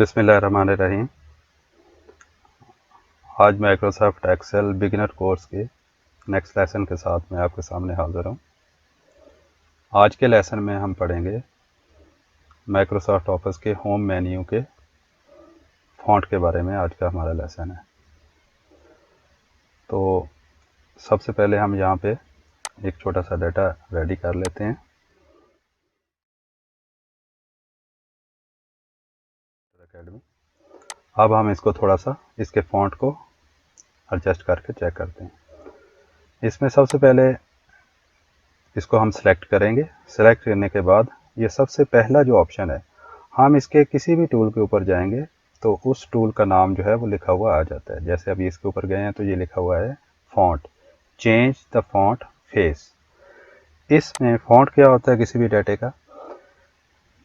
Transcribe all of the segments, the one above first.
बिस्मिल्लाहिर्रहमानिर्रहीम। आज Microsoft Excel beginner course के नेक्स्ट लेसन के साथ मैं आपके सामने हाज़िर हूँ। आज के लेसन में हम पढ़ेंगे माइक्रोसॉफ्ट ऑफिस के होम मेन्यू के फ़ॉन्ट के बारे में। आज का हमारा लेसन है। तो सबसे पहले हम यहाँ पे एक छोटा सा डाटा रेडी कर लेते हैं। अब हम इसको थोड़ा सा इसके फ़ॉन्ट को एडजस्ट करके चेक करते हैं। इसमें सबसे पहले इसको हम सिलेक्ट करेंगे। सिलेक्ट करने के बाद ये सबसे पहला जो ऑप्शन है, हम इसके किसी भी टूल के ऊपर जाएंगे तो उस टूल का नाम जो है वो लिखा हुआ आ जाता है। जैसे अभी इसके ऊपर गए हैं तो ये लिखा हुआ है font, change the font face. इसमें फ़ॉन्ट क्या होता है किसी भी डाटे का,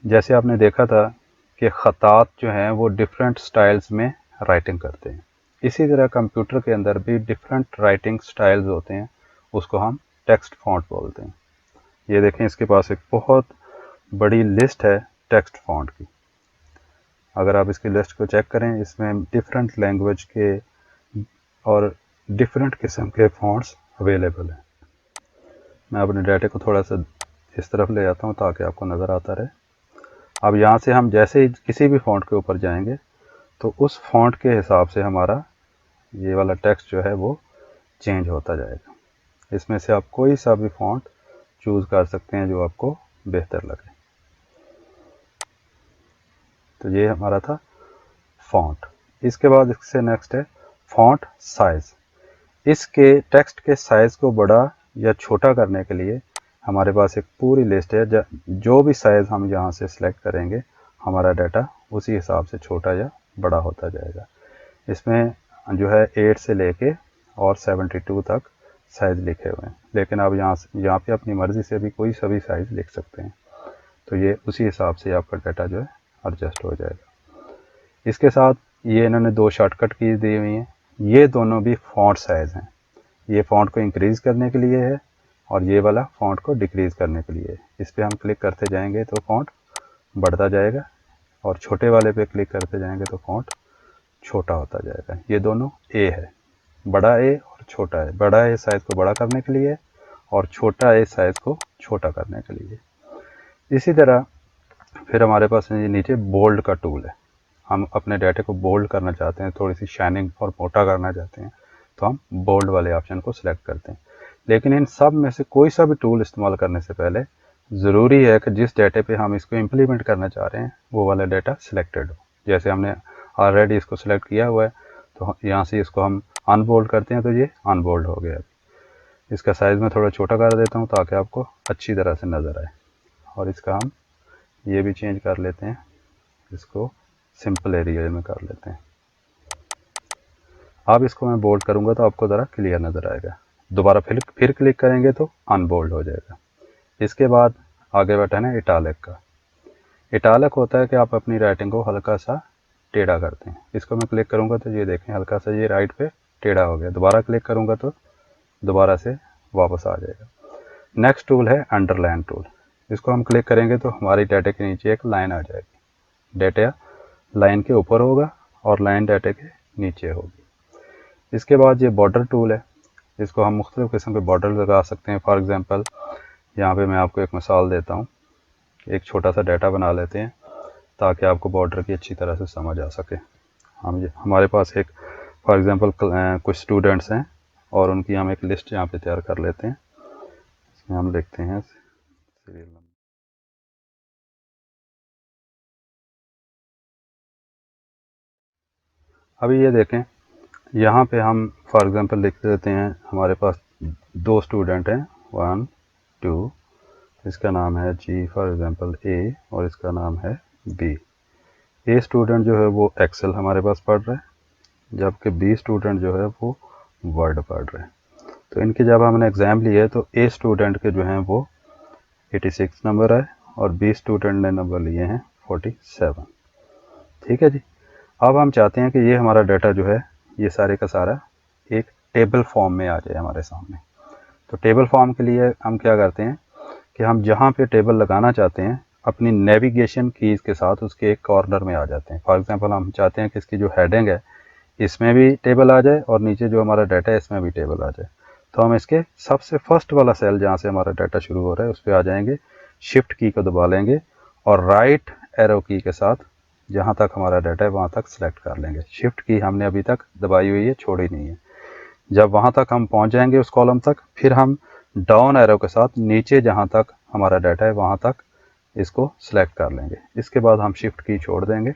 जैसे आपने देखा था कि ख़तात जो हैं वो डिफरेंट स्टाइल्स में राइटिंग करते हैं। इसी तरह कंप्यूटर के अंदर भी डिफरेंट राइटिंग स्टाइल्स होते हैं, उसको हम टेक्स्ट फ़ॉन्ट बोलते हैं। ये देखें, इसके पास एक बहुत बड़ी लिस्ट है टेक्स्ट फ़ॉन्ट की। अगर आप इसकी लिस्ट को चेक करें, इसमें डिफरेंट लैंग्वेज के और डिफरेंट किस्म के फ़ॉन्ट्स अवेलेबल हैं। मैं अपने डाटे को थोड़ा सा इस तरफ ले जाता हूँ ताकि आपको नज़र आता रहे। अब यहाँ से हम जैसे ही किसी भी फ़ॉन्ट के ऊपर जाएंगे तो उस फ़ॉन्ट के हिसाब से हमारा ये वाला टेक्स्ट जो है वो चेंज होता जाएगा। इसमें से आप कोई सा भी फ़ॉन्ट चूज़ कर सकते हैं जो आपको बेहतर लगे। तो ये हमारा था फ़ॉन्ट। इसके बाद इससे नेक्स्ट है फ़ॉन्ट साइज़। इसके टेक्स्ट के साइज़ को बड़ा या छोटा करने के लिए हमारे पास एक पूरी लिस्ट है। जो भी साइज़ हम यहाँ से सिलेक्ट करेंगे हमारा डाटा उसी हिसाब से छोटा या बड़ा होता जाएगा। इसमें जो है 8 से लेके और 72 तक साइज़ लिखे हुए हैं, लेकिन आप यहाँ पे अपनी मर्ज़ी से भी कोई सा भी साइज़ लिख सकते हैं। तो ये उसी हिसाब से आपका डाटा जो है एडजस्ट हो जाएगा। इसके साथ ये इन्होंने दो शॉर्टकट की दी हुई हैं। ये दोनों भी फ़ॉन्ट साइज़ हैं। ये फ़ॉन्ट को इंक्रीज़ करने के लिए है और ये वाला फ़ॉन्ट को डिक्रीज़ करने के लिए है। इस पर हम क्लिक करते जाएंगे तो फ़ॉन्ट बढ़ता जाएगा और छोटे वाले पे क्लिक करते जाएंगे तो फ़ॉन्ट छोटा होता जाएगा। ये दोनों ए है, बड़ा ए और छोटा ए। बड़ा ए साइज़ को बड़ा करने के लिए और छोटा ए साइज़ को छोटा करने के लिए। इसी तरह फिर हमारे पास ये नीचे बोल्ड का टूल है। हम अपने डाटे को बोल्ड करना चाहते हैं, थोड़ी सी शाइनिंग और मोटा करना चाहते हैं, तो हम बोल्ड वाले ऑप्शन को सिलेक्ट करते हैं। लेकिन इन सब में से कोई सा भी टूल इस्तेमाल करने से पहले ज़रूरी है कि जिस डाटे पे हम इसको इम्प्लीमेंट करना चाह रहे हैं वो वाला डाटा सिलेक्टेड हो। जैसे हमने ऑलरेडी इसको सिलेक्ट किया हुआ है तो यहाँ से इसको हम अनबोल्ड करते हैं तो ये अनबोल्ड हो गया। इसका साइज़ मैं थोड़ा छोटा कर देता हूँ ताकि आपको अच्छी तरह से नज़र आए। और इसका हम ये भी चेंज कर लेते हैं, इसको सिंपल एरिया में कर लेते हैं। अब इसको मैं बोल्ड करूँगा तो आपको ज़रा क्लियर नज़र आएगा। दोबारा फिर क्लिक करेंगे तो अनबोल्ड हो जाएगा। इसके बाद आगे बटन है इटालिक का। इटालिक होता है कि आप अपनी राइटिंग को हल्का सा टेढ़ा करते हैं। इसको मैं क्लिक करूँगा तो ये देखें हल्का सा ये राइट पे टेढ़ा हो गया। दोबारा क्लिक करूँगा तो दोबारा से वापस आ जाएगा। नेक्स्ट टूल है अंडरलाइन टूल। इसको हम क्लिक करेंगे तो हमारी डाटे के नीचे एक लाइन आ जाएगी। डाटा लाइन के ऊपर होगा और लाइन डाटे के नीचे होगी। इसके बाद ये बॉर्डर टूल है। इसको हम मुख्तलिफ़ किस्म के बॉर्डर लगा सकते हैं। फॉर एग्ज़ाम्पल यहाँ पे मैं आपको एक मिसाल देता हूँ। एक छोटा सा डाटा बना लेते हैं ताकि आपको बॉर्डर की अच्छी तरह से समझ आ सके। हमारे पास एक फॉर एग्ज़ाम्पल कुछ स्टूडेंट्स हैं और उनकी हम एक लिस्ट यहाँ पे तैयार कर लेते हैं। इसमें हम लिखते हैं सीरियल नंबर। अभी ये देखें, यहाँ पे हम फॉर एग्ज़ाम्पल लिख देते हैं हमारे पास दो स्टूडेंट हैं 1 2। इसका नाम है जी फॉर एग्ज़ाम्पल ए और इसका नाम है बी। ए स्टूडेंट जो है वो एक्सेल हमारे पास पढ़ रहे हैं, जबकि बी स्टूडेंट जो है वो वर्ड पढ़ रहे हैं। तो इनके जब हमने एग्ज़ाम लिए है तो ए स्टूडेंट के जो हैं वो 86 नंबर आए और बी स्टूडेंट ने नंबर लिए हैं 47। ठीक है जी। अब हम चाहते हैं कि ये हमारा डाटा जो है ये सारे का सारा एक टेबल फॉर्म में आ जाए हमारे सामने। तो टेबल फॉर्म के लिए हम क्या करते हैं कि हम जहाँ पे टेबल लगाना चाहते हैं अपनी नेविगेशन कीज़ के साथ उसके एक कॉर्नर में आ जाते हैं। फॉर एग्जांपल हम चाहते हैं कि इसकी जो हेडिंग है इसमें भी टेबल आ जाए और नीचे जो हमारा डाटा है इसमें भी टेबल आ जाए। तो हम इसके सबसे फर्स्ट वाला सेल जहाँ से हमारा डाटा शुरू हो रहा है उस पर आ जाएंगे, शिफ्ट की को दबा लेंगे और राइट एरो की के साथ जहाँ तक हमारा डाटा है वहाँ तक सिलेक्ट कर लेंगे। शिफ्ट की हमने अभी तक दबाई हुई है, छोड़ी नहीं है। जब वहाँ तक हम पहुँच जाएंगे उस कॉलम तक, फिर हम डाउन एरो के साथ नीचे जहाँ तक हमारा डाटा है वहाँ तक इसको सिलेक्ट कर लेंगे। इसके बाद हम शिफ्ट की छोड़ देंगे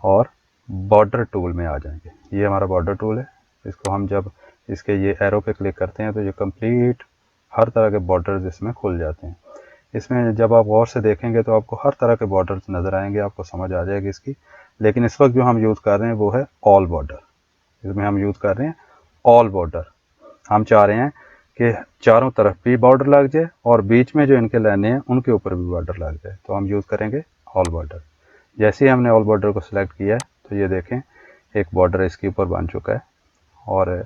और बॉर्डर टूल में आ जाएंगे। ये हमारा बॉर्डर टूल है। इसको हम जब इसके ये एरो पे क्लिक करते हैं तो ये कंप्लीट हर तरह के बॉर्डर्स इसमें खुल जाते हैं। इसमें जब आप गौर से देखेंगे तो आपको हर तरह के बॉर्डर्स नज़र आएंगे, आपको समझ आ जाएगी इसकी। लेकिन इस वक्त जो हम यूज़ कर रहे हैं वो है ऑल बॉर्डर। इसमें हम यूज़ कर रहे हैं ऑल बॉर्डर। हम चाह रहे हैं कि चारों तरफ भी बॉर्डर लग जाए और बीच में जो इनके लाइनें हैं उनके ऊपर भी बॉर्डर लग जाए, तो हम यूज़ करेंगे ऑल बॉर्डर। जैसे ही हमने ऑल बॉर्डर को सिलेक्ट किया है तो ये देखें एक बॉर्डर इसके ऊपर बन चुका है और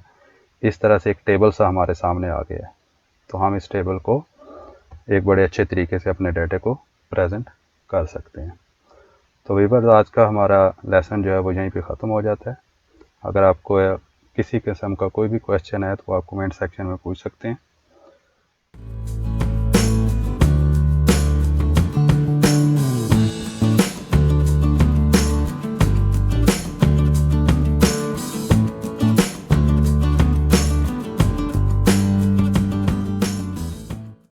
इस तरह से एक टेबल सा हमारे सामने आ गया है। तो हम इस टेबल को एक बड़े अच्छे तरीके से अपने डाटे को प्रेजेंट कर सकते हैं। तो वीवर्स, आज का हमारा लेसन जो है वो यहीं पे ख़त्म हो जाता है। अगर आपको किसी किस्म का कोई भी क्वेश्चन है तो आप कमेंट सेक्शन में पूछ सकते हैं।